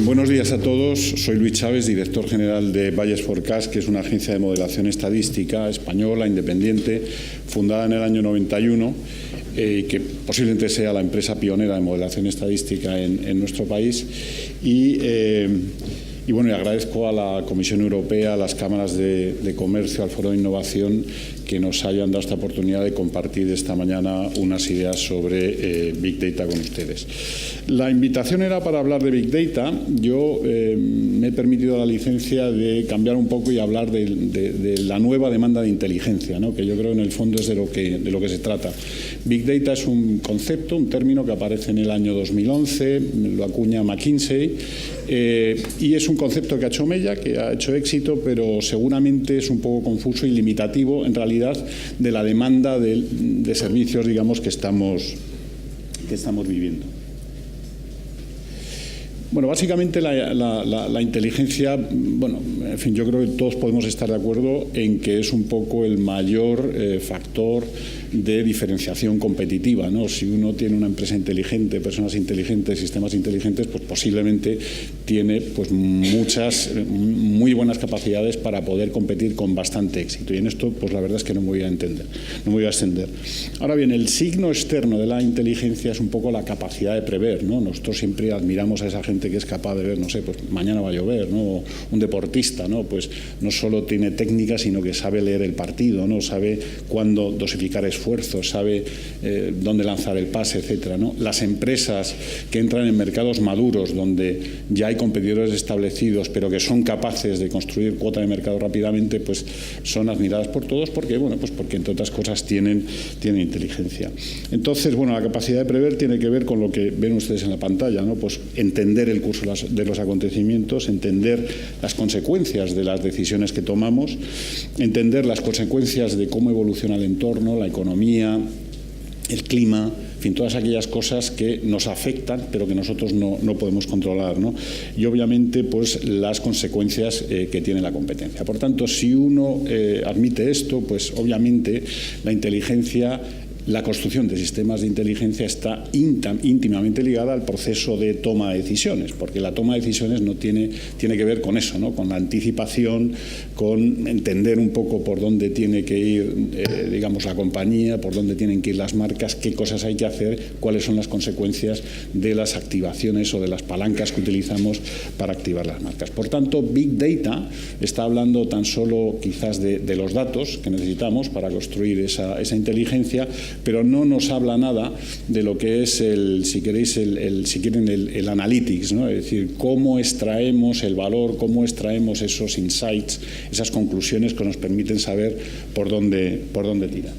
Buenos días a todos. Soy Luis Chávez, director general de Bayes Forecast, que es una agencia de modelación estadística española, independiente, fundada en el año 91, que posiblemente sea la empresa pionera de modelación estadística en nuestro país. Y bueno, y agradezco a la Comisión Europea, a las cámaras de comercio, al Foro de Innovación, que nos hayan dado esta oportunidad de compartir esta mañana unas ideas sobre Big Data con ustedes. La invitación era para hablar de Big Data. Yo me he permitido la licencia de cambiar un poco y hablar de la nueva demanda de inteligencia, ¿no? Que yo creo en el fondo es de lo que se trata. Big Data es un concepto, un término que aparece en el año 2011, lo acuña McKinsey, y es un concepto que ha hecho mella, que ha hecho éxito, pero seguramente es un poco confuso y limitativo en realidad de la demanda de servicios, digamos, que estamos viviendo. Bueno, básicamente la inteligencia, bueno, en fin, yo creo que todos podemos estar de acuerdo en que es un poco el mayor factor de diferenciación competitiva, ¿no? Si uno tiene una empresa inteligente, personas inteligentes, sistemas inteligentes, pues posiblemente tiene pues muy buenas capacidades para poder competir con bastante éxito. Y en esto, pues la verdad es que no me voy a extender. Ahora bien, el signo externo de la inteligencia es un poco la capacidad de prever, ¿no? Nosotros siempre admiramos a esa gente que es capaz de ver, no sé, pues mañana va a llover, ¿no? O un deportista, ¿no? Pues no solo tiene técnica, sino que sabe leer el partido, ¿no? Sabe cuándo dosificar esfuerzos, sabe dónde lanzar el pase, etcétera, ¿no? Las empresas que entran en mercados maduros, donde ya hay competidores establecidos, pero que son capaces de construir cuota de mercado rápidamente, pues son admiradas por todos, porque, bueno, pues porque entre otras cosas tienen inteligencia. Entonces, bueno, la capacidad de prever tiene que ver con lo que ven ustedes en la pantalla, ¿no? Pues entender el curso de los acontecimientos, entender las consecuencias de las decisiones que tomamos, entender las consecuencias de cómo evoluciona el entorno, la economía, el clima, en fin, todas aquellas cosas que nos afectan, pero que nosotros no podemos controlar, ¿no? Y obviamente, pues las consecuencias que tiene la competencia. Por tanto, si uno admite esto, pues obviamente la inteligencia, la construcción de sistemas de inteligencia está íntimamente ligada al proceso de toma de decisiones, porque la toma de decisiones no tiene que ver con eso, ¿no? Con la anticipación, con entender un poco por dónde tiene que ir, digamos, la compañía, por dónde tienen que ir las marcas, qué cosas hay que hacer, cuáles son las consecuencias de las activaciones o de las palancas que utilizamos para activar las marcas. Por tanto, Big Data está hablando tan solo quizás de los datos que necesitamos para construir esa inteligencia, pero no nos habla nada de lo que es si quieren el analytics, ¿no? Es decir, cómo extraemos el valor, cómo extraemos esos insights, esas conclusiones que nos permiten saber por dónde tirar.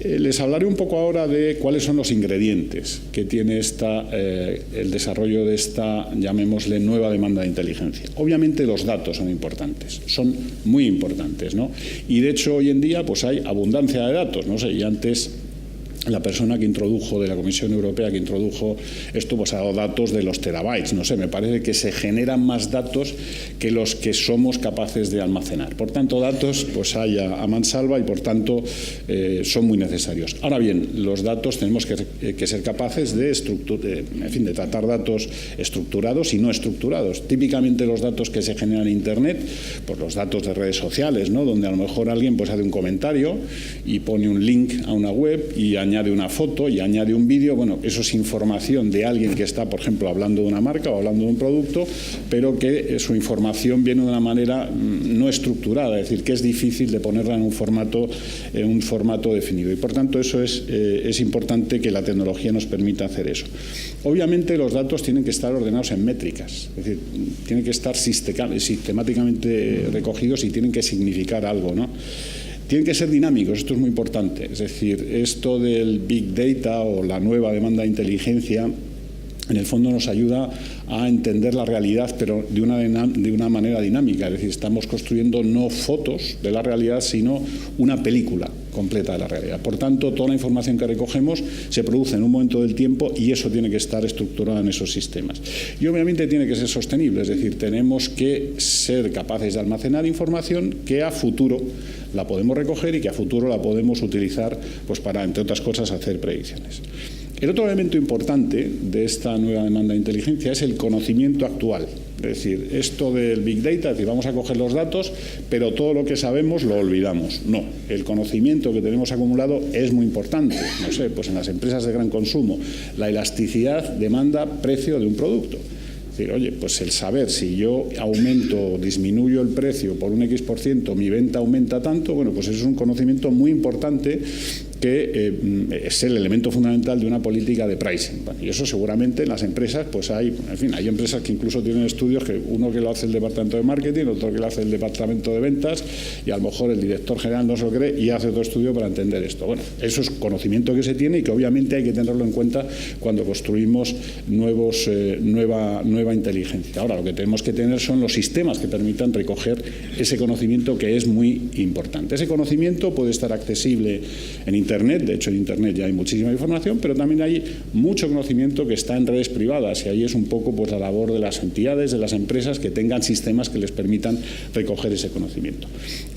Les hablaré un poco ahora de cuáles son los ingredientes que tiene el desarrollo de esta, llamémosle, nueva demanda de inteligencia. Obviamente los datos son importantes, son muy importantes, ¿no? Y de hecho hoy en día pues hay abundancia de datos, no sé, y antes la persona que introdujo, de la Comisión Europea que introdujo esto, pues ha dado datos de los terabytes, no sé, me parece que se generan más datos que los que somos capaces de almacenar. Por tanto, datos pues hay a mansalva y por tanto son muy necesarios. Ahora bien, los datos tenemos que ser capaces de tratar datos estructurados y no estructurados. Típicamente los datos que se generan en Internet, pues los datos de redes sociales, ¿no? Donde a lo mejor alguien pues hace un comentario y pone un link a una web y añade una foto y añade un vídeo. Bueno, eso es información de alguien que está, por ejemplo, hablando de una marca o hablando de un producto, pero que su información viene de una manera no estructurada, es decir, que es difícil de ponerla en un formato definido. Y por tanto, eso es importante que la tecnología nos permita hacer eso. Obviamente, los datos tienen que estar ordenados en métricas, es decir, tienen que estar sistemáticamente recogidos y tienen que significar algo, ¿no? Tienen que ser dinámicos, esto es muy importante. Es decir, esto del Big Data o la nueva demanda de inteligencia, en el fondo nos ayuda a entender la realidad, pero de una manera dinámica. Es decir, estamos construyendo no fotos de la realidad, sino una película completa de la realidad. Por tanto, toda la información que recogemos se produce en un momento del tiempo y eso tiene que estar estructurado en esos sistemas. Y obviamente tiene que ser sostenible, es decir, tenemos que ser capaces de almacenar información que a futuro la podemos recoger y que a futuro la podemos utilizar pues para, entre otras cosas, hacer predicciones. El otro elemento importante de esta nueva demanda de inteligencia es el conocimiento actual. Es decir, esto del Big Data, es decir, vamos a coger los datos, pero todo lo que sabemos lo olvidamos. No, el conocimiento que tenemos acumulado es muy importante. No sé, pues en las empresas de gran consumo, la elasticidad demanda-precio de un producto. Es decir, oye, pues el saber si yo aumento o disminuyo el precio por un X%, mi venta aumenta tanto, bueno, pues eso es un conocimiento muy importante que es el elemento fundamental de una política de pricing. Y eso seguramente en las empresas, pues hay empresas que incluso tienen estudios, que uno que lo hace el departamento de marketing, otro que lo hace el departamento de ventas, y a lo mejor el director general no se lo cree y hace otro estudio para entender esto. Bueno, eso es conocimiento que se tiene y que obviamente hay que tenerlo en cuenta cuando construimos nueva inteligencia. Ahora, lo que tenemos que tener son los sistemas que permitan recoger ese conocimiento, que es muy importante. Ese conocimiento puede estar accesible en Internet. De hecho, en Internet ya hay muchísima información, pero también hay mucho conocimiento que está en redes privadas, y ahí es un poco pues la labor de las entidades, de las empresas, que tengan sistemas que les permitan recoger ese conocimiento.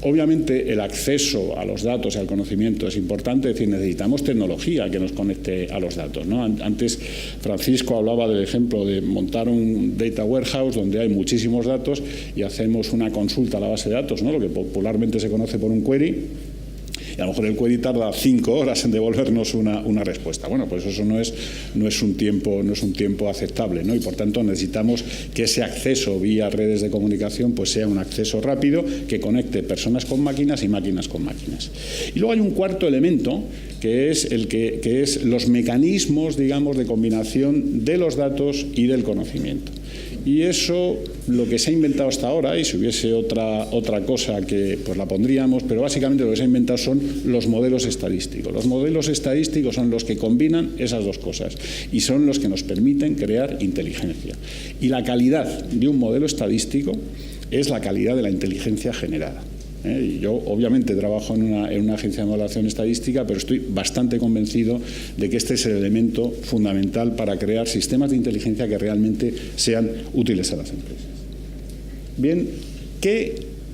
Obviamente, el acceso a los datos y al conocimiento es importante, es decir, necesitamos tecnología que nos conecte a los datos, ¿no? Antes Francisco hablaba del ejemplo de montar un data warehouse donde hay muchísimos datos y hacemos una consulta a la base de datos, ¿no? Lo que popularmente se conoce por un query. Y a lo mejor el query tarda 5 horas en devolvernos una respuesta. Bueno, pues eso no es un tiempo aceptable, ¿no? Y por tanto necesitamos que ese acceso vía redes de comunicación pues sea un acceso rápido, que conecte personas con máquinas y máquinas con máquinas. Y luego hay un cuarto elemento, que es los mecanismos, digamos, de combinación de los datos y del conocimiento. Y eso, lo que se ha inventado hasta ahora, y si hubiese otra cosa que pues la pondríamos, pero básicamente lo que se ha inventado son los modelos estadísticos. Los modelos estadísticos son los que combinan esas dos cosas y son los que nos permiten crear inteligencia. Y la calidad de un modelo estadístico es la calidad de la inteligencia generada. Y yo obviamente trabajo en una agencia de modelación estadística, pero estoy bastante convencido de que este es el elemento fundamental para crear sistemas de inteligencia que realmente sean útiles a las empresas. Bien,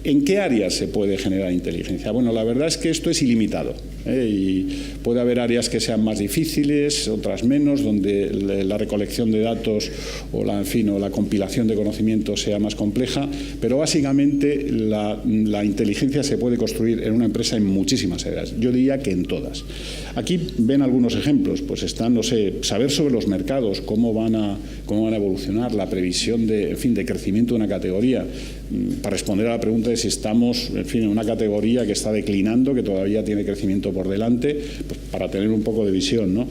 ¿en qué áreas se puede generar inteligencia? Bueno, la verdad es que esto es ilimitado. Y puede haber áreas que sean más difíciles, otras menos, donde la recolección de datos o la compilación de conocimiento sea más compleja, pero básicamente la inteligencia se puede construir en una empresa en muchísimas áreas. Yo diría que en todas. Aquí ven algunos ejemplos, pues están, no sé, saber sobre los mercados, cómo van a evolucionar, la previsión de crecimiento de una categoría, para responder a la pregunta de si estamos, en una categoría que está declinando, que todavía tiene crecimiento por delante, pues para tener un poco de visión, ¿no?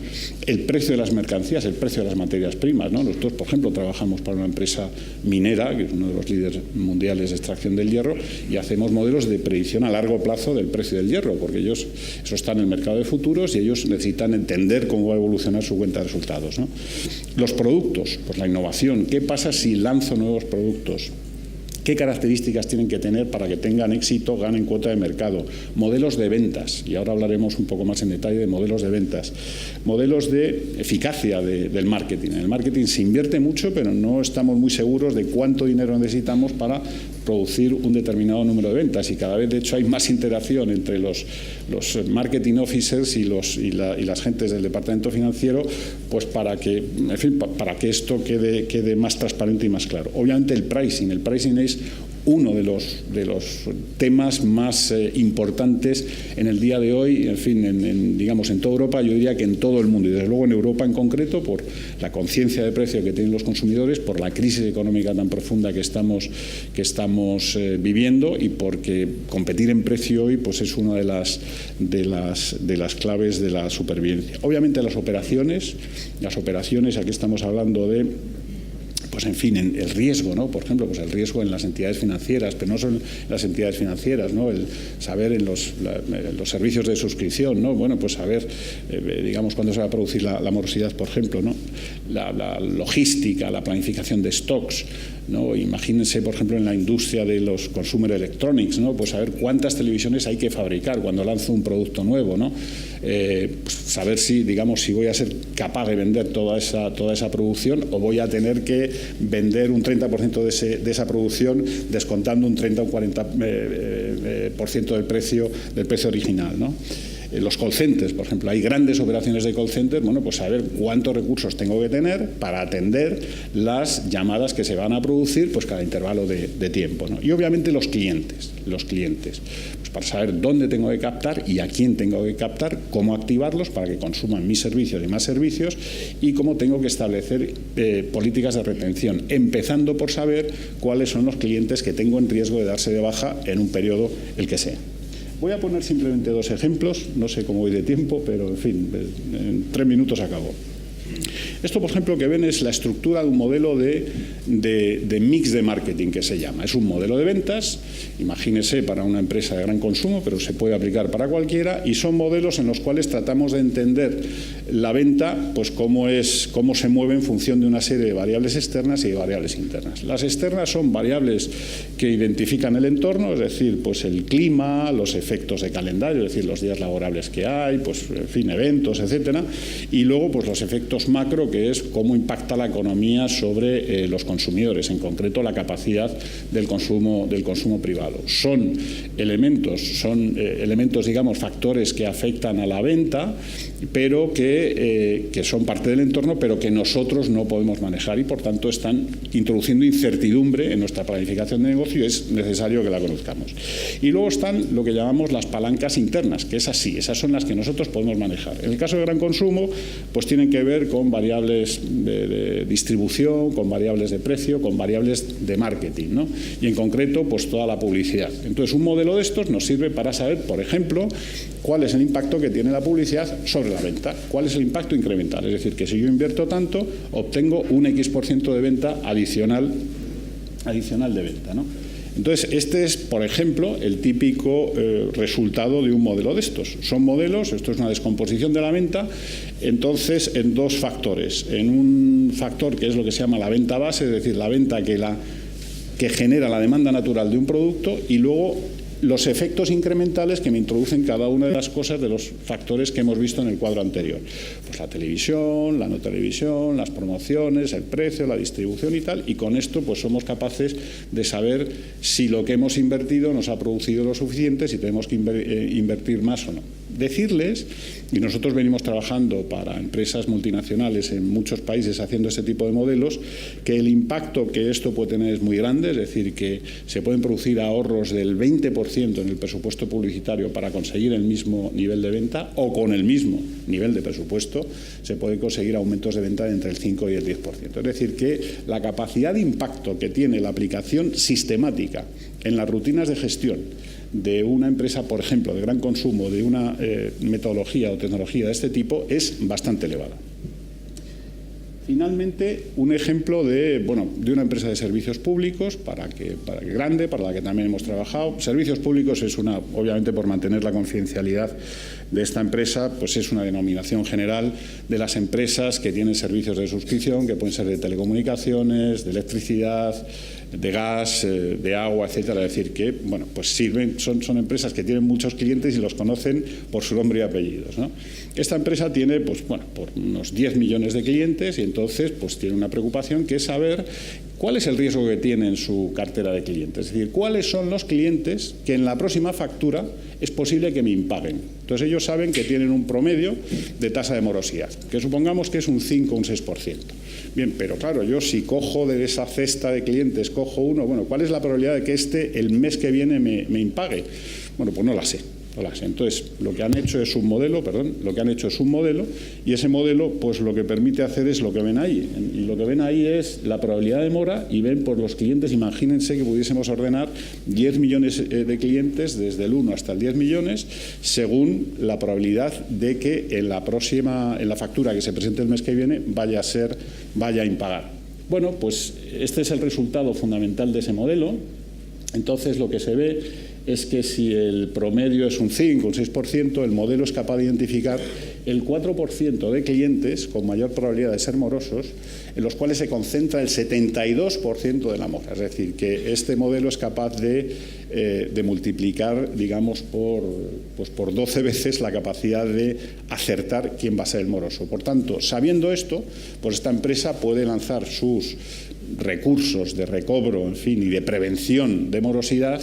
El precio de las mercancías, el precio de las materias primas, ¿no? Nosotros, por ejemplo, trabajamos para una empresa minera, que es uno de los líderes mundiales de extracción del hierro, y hacemos modelos de predicción a largo plazo del precio del hierro, porque eso está en el mercado de futuros y ellos necesitan entender cómo va a evolucionar su cuenta de resultados, ¿no? Los productos, pues la innovación. ¿Qué pasa si lanzo nuevos productos? ¿Qué características tienen que tener para que tengan éxito, ganen cuota de mercado? Modelos de ventas, y ahora hablaremos un poco más en detalle de modelos de ventas. Modelos de eficacia del marketing. En el marketing se invierte mucho, pero no estamos muy seguros de cuánto dinero necesitamos para producir un determinado número de ventas, y cada vez, de hecho, hay más interacción entre los marketing officers y las gentes del departamento financiero, pues para que esto quede más transparente y más claro. Obviamente el pricing es uno de los temas más importantes en el día de hoy, digamos en toda Europa, yo diría que en todo el mundo, y desde luego en Europa en concreto, por la conciencia de precio que tienen los consumidores, por la crisis económica tan profunda que estamos viviendo, y porque competir en precio hoy pues es una de las claves de la supervivencia. Obviamente las operaciones, aquí estamos hablando de en el riesgo, ¿no? Por ejemplo, pues el riesgo en las entidades financieras, pero no son las entidades financieras, ¿no? El saber en los servicios de suscripción, ¿no? Bueno, pues saber, digamos, cuándo se va a producir la morosidad, por ejemplo, ¿no? La logística, la planificación de stocks, ¿no? Imagínense, por ejemplo, en la industria de los consumer electronics, ¿no? Pues saber cuántas televisiones hay que fabricar cuando lanzo un producto nuevo, ¿no? Pues saber si voy a ser capaz de vender toda esa producción, o voy a tener que vender un 30% de esa producción descontando un 30 o un 40% del precio original, ¿no? los call centers, por ejemplo, hay grandes operaciones de call centers, bueno, pues saber cuántos recursos tengo que tener para atender las llamadas que se van a producir pues cada intervalo de tiempo, ¿no? Y obviamente los clientes, pues para saber dónde tengo que captar y a quién tengo que captar, cómo activarlos para que consuman mis servicios y más servicios, y cómo tengo que establecer políticas de retención, empezando por saber cuáles son los clientes que tengo en riesgo de darse de baja en un periodo el que sea. Voy a poner simplemente 2 ejemplos, no sé cómo voy de tiempo, pero en fin, en 3 minutos acabo. Esto, por ejemplo, que ven es la estructura de un modelo de mix de marketing que se llama. Es un modelo de ventas, imagínese para una empresa de gran consumo, pero se puede aplicar para cualquiera, y son modelos en los cuales tratamos de entender la venta, pues cómo se mueve en función de una serie de variables externas y de variables internas. Las externas son variables que identifican el entorno, es decir, pues el clima, los efectos de calendario, es decir, los días laborables que hay, pues en fin, eventos, etcétera, y luego pues los efectos macro, que es cómo impacta la economía sobre los consumidores, en concreto la capacidad del consumo privado. Son elementos, digamos, factores que afectan a la venta, pero que son parte del entorno, pero que nosotros no podemos manejar y, por tanto, están introduciendo incertidumbre en nuestra planificación de negocio y es necesario que la conozcamos. Y luego están lo que llamamos las palancas internas, que esas son las que nosotros podemos manejar. En el caso de gran consumo, pues tienen que ver con variables de distribución, con variables de precio, con variables de marketing, ¿no? Y en concreto, pues toda la publicidad. Entonces, un modelo de estos nos sirve para saber, por ejemplo, cuál es el impacto que tiene la publicidad sobre la venta, cuál es el impacto incremental. Es decir, que si yo invierto tanto, obtengo un X% de venta adicional de venta, ¿no? Entonces, este es, por ejemplo, el típico resultado de un modelo de estos. Son modelos, esto es una descomposición de la venta, entonces en 2 factores. En un factor que es lo que se llama la venta base, es decir, la venta que genera la demanda natural de un producto, y luego los efectos incrementales que me introducen cada una de las cosas de los factores que hemos visto en el cuadro anterior. Pues la televisión, la no televisión, las promociones, el precio, la distribución y tal, y con esto pues somos capaces de saber si lo que hemos invertido nos ha producido lo suficiente, si tenemos que invertir más o no. Decirles, y nosotros venimos trabajando para empresas multinacionales en muchos países haciendo este tipo de modelos, que el impacto que esto puede tener es muy grande, es decir, que se pueden producir ahorros del 20% en el presupuesto publicitario para conseguir el mismo nivel de venta, o con el mismo nivel de presupuesto se pueden conseguir aumentos de venta de entre el 5 y el 10%. Es decir, que la capacidad de impacto que tiene la aplicación sistemática en las rutinas de gestión de una empresa, por ejemplo, de gran consumo, de una metodología o tecnología de este tipo, es bastante elevada. Finalmente, un ejemplo de una empresa de servicios públicos, para la que también hemos trabajado. Servicios públicos es obviamente por mantener la confidencialidad de esta empresa, pues es una denominación general de las empresas que tienen servicios de suscripción, que pueden ser de telecomunicaciones, de electricidad, de gas, de agua, etcétera. Es decir, que pues sirven, son empresas que tienen muchos clientes y los conocen por su nombre y apellidos, ¿no? Esta empresa tiene por unos 10 millones de clientes y entonces pues tiene una preocupación, que es saber cuál es el riesgo que tiene en su cartera de clientes. Es decir, cuáles son los clientes que en la próxima factura es posible que me impaguen. Entonces ellos saben que tienen un promedio de tasa de morosidad, que supongamos que es un 5 o un 6%. Bien, pero claro, yo si cojo de esa cesta de clientes, cojo uno, ¿cuál es la probabilidad de que el mes que viene me impague? Pues no la sé. Entonces, lo que han hecho es un modelo, y ese modelo, pues lo que permite hacer es lo que ven ahí. Y lo que ven ahí es la probabilidad de mora, y ven por los clientes. Imagínense que pudiésemos ordenar 10 millones de clientes, desde el 1 hasta el 10 millones, según la probabilidad de que en la factura que se presente el mes que viene vaya a impagar. Pues este es el resultado fundamental de ese modelo. Entonces, lo que se ve es que si el promedio es un 5 o un 6%, el modelo es capaz de identificar el 4% de clientes con mayor probabilidad de ser morosos, en los cuales se concentra el 72% de la mora. Es decir, que este modelo es capaz de multiplicar, digamos, por 12 veces la capacidad de acertar quién va a ser el moroso. Por tanto, sabiendo esto, pues esta empresa puede lanzar sus recursos de recobro, en fin, y de prevención de morosidad,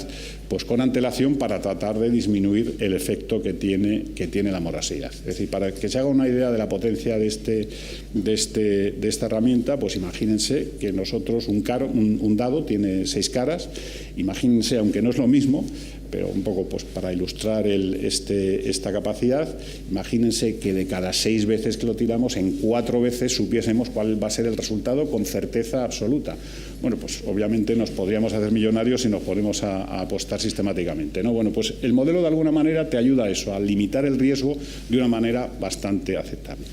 pues con antelación para tratar de disminuir el efecto que tiene la morosidad. Es decir, para que se haga una idea de la potencia de esta herramienta, pues imagínense que nosotros un dado tiene 6 caras. Imagínense, aunque no es lo mismo, pero un poco pues para ilustrar esta capacidad, imagínense que de cada 6 veces que lo tiramos, en 4 veces supiésemos cuál va a ser el resultado con certeza absoluta. Bueno, pues obviamente nos podríamos hacer millonarios si nos ponemos a apostar sistemáticamente, ¿no? Bueno, pues el modelo de alguna manera te ayuda a eso, a limitar el riesgo de una manera bastante aceptable.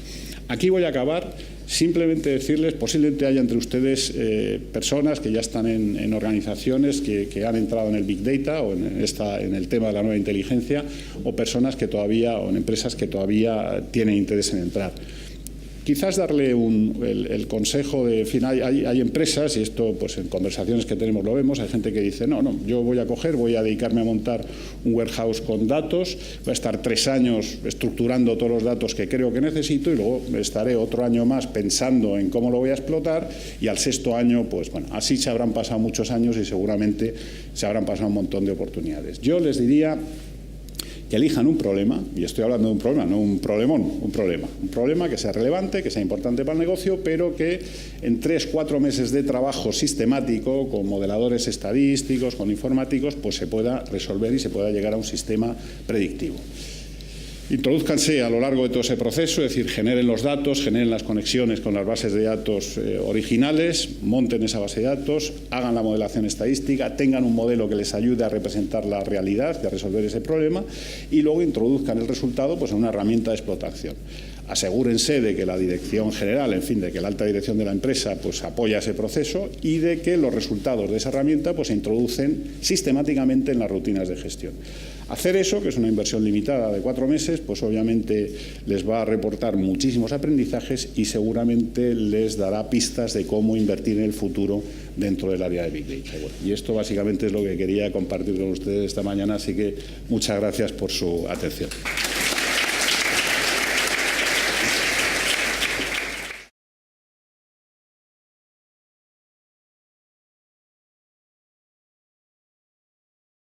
Aquí voy a acabar. Simplemente decirles, posiblemente haya entre ustedes personas que ya están en organizaciones que han entrado en el Big Data o en el tema de la nueva inteligencia, o personas que todavía, o en empresas que todavía tienen interés en entrar. Quizás darle el consejo de, en fin, hay empresas, y esto pues en conversaciones que tenemos lo vemos, hay gente que dice, no, yo voy a dedicarme a montar un warehouse con datos, voy a estar 3 años estructurando todos los datos que creo que necesito y luego estaré otro año más pensando en cómo lo voy a explotar, y al 6.º año, pues bueno, así se habrán pasado muchos años y seguramente se habrán pasado un montón de oportunidades. Yo les diría que elijan un problema, y estoy hablando de un problema, no un problemón, un problema que sea relevante, que sea importante para el negocio, pero que en 3-4 meses de trabajo sistemático, con modeladores estadísticos, con informáticos, pues se pueda resolver y se pueda llegar a un sistema predictivo. Introdúzcanse a lo largo de todo ese proceso, es decir, generen los datos, generen las conexiones con las bases de datos originales, monten esa base de datos, hagan la modelación estadística, tengan un modelo que les ayude a representar la realidad y a resolver ese problema, y luego introduzcan el resultado pues en una herramienta de explotación. Asegúrense de que la dirección general, en fin, de que la alta dirección de la empresa pues apoya ese proceso y de que los resultados de esa herramienta pues se introducen sistemáticamente en las rutinas de gestión. Hacer eso, que es una inversión limitada de 4 meses, pues obviamente les va a reportar muchísimos aprendizajes y seguramente les dará pistas de cómo invertir en el futuro dentro del área de Big Data. Bueno, y esto básicamente es lo que quería compartir con ustedes esta mañana, así que muchas gracias por su atención.